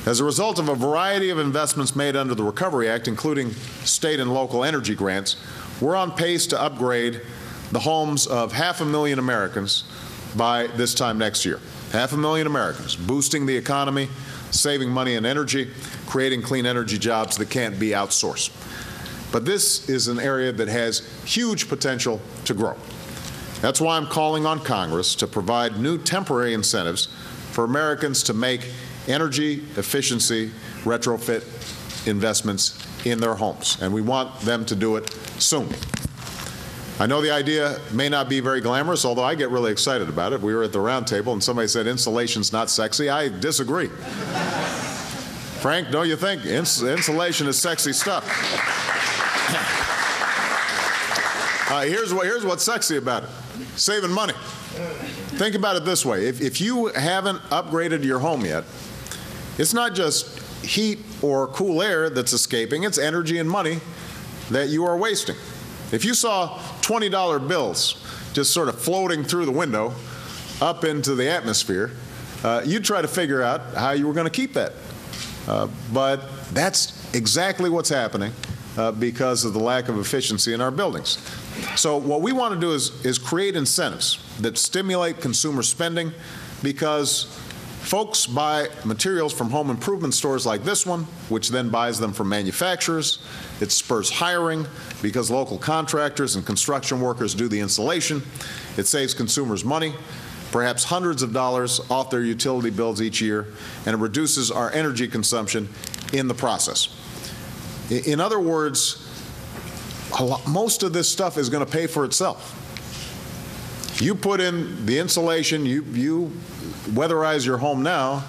As a result of a variety of investments made under the Recovery Act, including state and local energy grants, we're on pace to upgrade the homes of 500,000 Americans by this time next year. 500,000 Americans, boosting the economy, saving money and energy, creating clean energy jobs that can't be outsourced. But this is an area that has huge potential to grow. That's why I'm calling on Congress to provide new temporary incentives for Americans to make energy efficiency retrofit investments in their homes, and we want them to do it soon. I know the idea may not be very glamorous, although I get really excited about it. We were at the round table and somebody said insulation's not sexy. I disagree. Frank, don't you think insulation is sexy stuff? Here's what's sexy about it: saving money. Think about it this way: if you haven't upgraded your home yet, it's not just heat or cool air that's escaping, it's energy and money that you are wasting. If you saw $20 bills just sort of floating through the window up into the atmosphere, you'd try to figure out how you were going to keep that. But that's exactly what's happening because of the lack of efficiency in our buildings. So what we want to do is create incentives that stimulate consumer spending, because folks buy materials from home improvement stores like this one, which then buys them from manufacturers. It spurs hiring because local contractors and construction workers do the installation. It saves consumers money, perhaps hundreds of dollars off their utility bills each year, and it reduces our energy consumption in the process. In other words, most of this stuff is going to pay for itself. You put in the insulation, you weatherize your home now,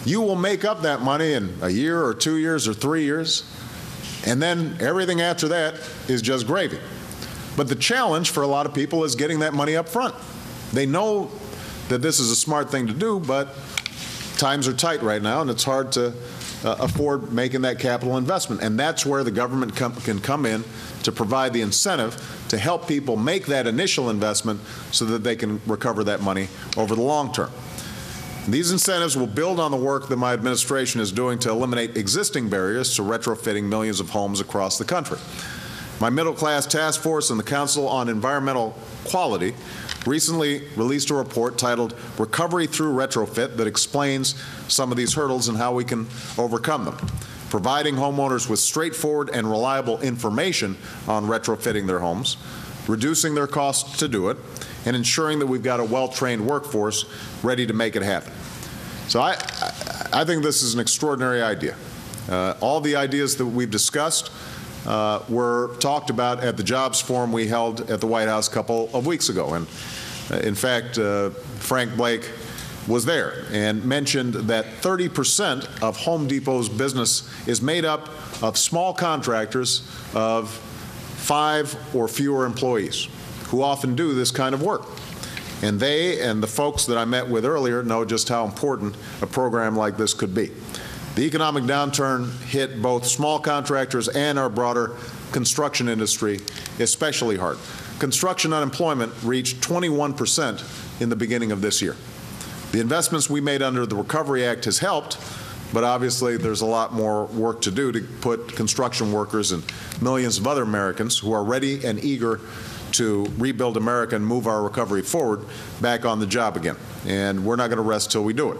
you will make up that money in a year or 2 years or 3 years, and then everything after that is just gravy. But the challenge for a lot of people is getting that money up front. They know that this is a smart thing to do, but times are tight right now, and it's hard to afford making that capital investment. And that's where the government can come in to provide the incentive to help people make that initial investment so that they can recover that money over the long term. These incentives will build on the work that my administration is doing to eliminate existing barriers to retrofitting millions of homes across the country. My middle-class task force and the Council on Environmental Quality recently released a report titled Recovery Through Retrofit that explains some of these hurdles and how we can overcome them, providing homeowners with straightforward and reliable information on retrofitting their homes, reducing their costs to do it, and ensuring that we've got a well-trained workforce ready to make it happen. So I think this is an extraordinary idea. All the ideas that we've discussed were talked about at the jobs forum we held at the White House a couple of weeks ago. And in fact, Frank Blake was there and mentioned that 30% of Home Depot's business is made up of small contractors of 5 or fewer employees who often do this kind of work. And they and the folks that I met with earlier know just how important a program like this could be. The economic downturn hit both small contractors and our broader construction industry especially hard. Construction unemployment reached 21% in the beginning of this year. The investments we made under the Recovery Act has helped, but obviously there's a lot more work to do to put construction workers and millions of other Americans who are ready and eager to rebuild America and move our recovery forward back on the job again. And we're not going to rest till we do it.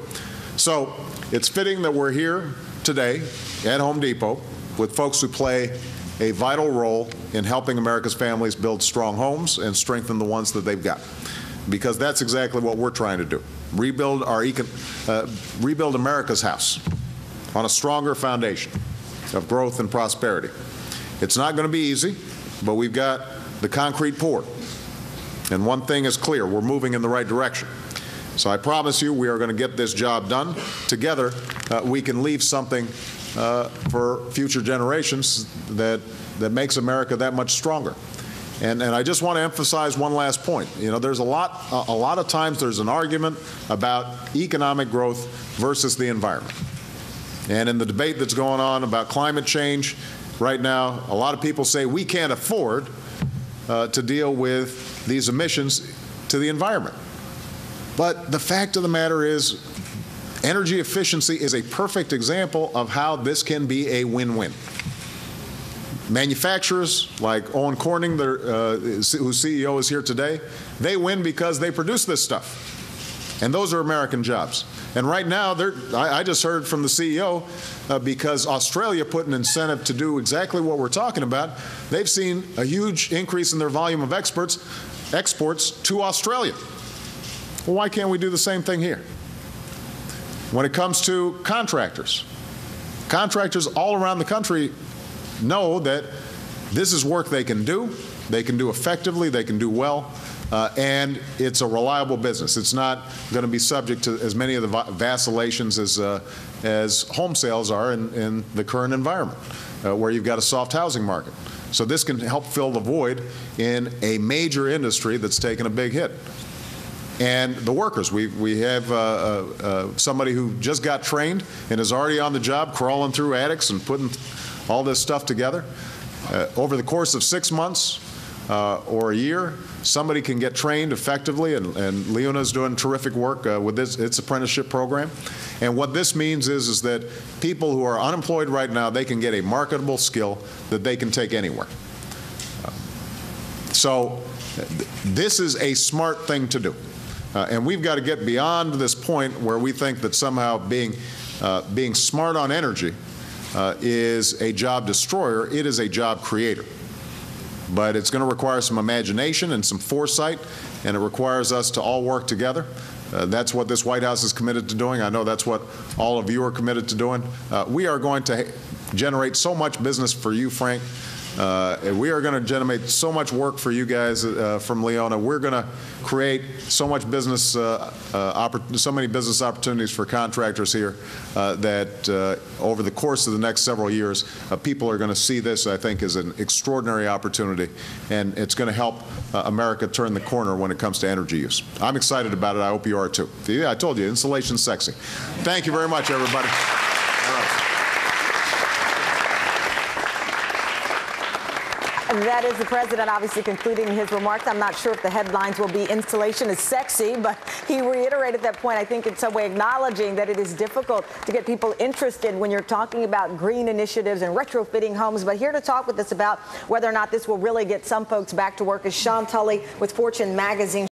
So it's fitting that we're here today at Home Depot with folks who play a vital role in helping America's families build strong homes and strengthen the ones that they've got, because that's exactly what we're trying to do. Rebuild America's house on a stronger foundation of growth and prosperity. It's not going to be easy, but we've got the concrete poured. And one thing is clear: we're moving in the right direction. So I promise you we are going to get this job done. Together, we can leave something for future generations that makes America that much stronger. And I just want to emphasize one last point. You know, there's a lot of times there's an argument about economic growth versus the environment. And in the debate that's going on about climate change right now, a lot of people say we can't afford to deal with these emissions to the environment. But the fact of the matter is, Energy efficiency is a perfect example of how this can be a win-win. Manufacturers like Owen Corning, whose CEO is here today, they win because they produce this stuff. And those are American jobs. And right now, I just heard from the CEO, because Australia put an incentive to do exactly what we're talking about, they've seen a huge increase in their volume of exports to Australia. Well, why can't we do the same thing here? When it comes to contractors all around the country know that this is work they can do effectively, they can do well, and it's a reliable business. It's not going to be subject to as many of the vacillations as home sales are in the current environment, where you've got a soft housing market. So this can help fill the void in a major industry that's taken a big hit. And the workers, we have somebody who just got trained and is already on the job, crawling through attics and putting all this stuff together. Over the course of 6 months or a year, somebody can get trained effectively, and Leona's doing terrific work with its apprenticeship program. And what this means is that people who are unemployed right now, they can get a marketable skill that they can take anywhere. So this is a smart thing to do. And we've got to get beyond this point where we think that somehow being smart on energy is a job destroyer. It is a job creator. But it's going to require some imagination and some foresight, and it requires us to all work together. That's what this White House is committed to doing. I know that's what all of you are committed to doing. We are going to generate so much business for you, Frank. We are going to generate so much work for you guys from Leona. We're going to create so much business, so many business opportunities for contractors here that over the course of the next several years, people are going to see this, I think, as an extraordinary opportunity, and it's going to help America turn the corner when it comes to energy use. I'm excited about it. I hope you are too. Yeah, I told you, insulation's sexy. Thank you very much, everybody. All right. That is the president obviously concluding his remarks. I'm not sure if the headlines will be insulation is sexy, but he reiterated that point, I think, in some way acknowledging that it is difficult to get people interested when you're talking about green initiatives and retrofitting homes. But here to talk with us about whether or not this will really get some folks back to work is Sean Tully with Fortune magazine.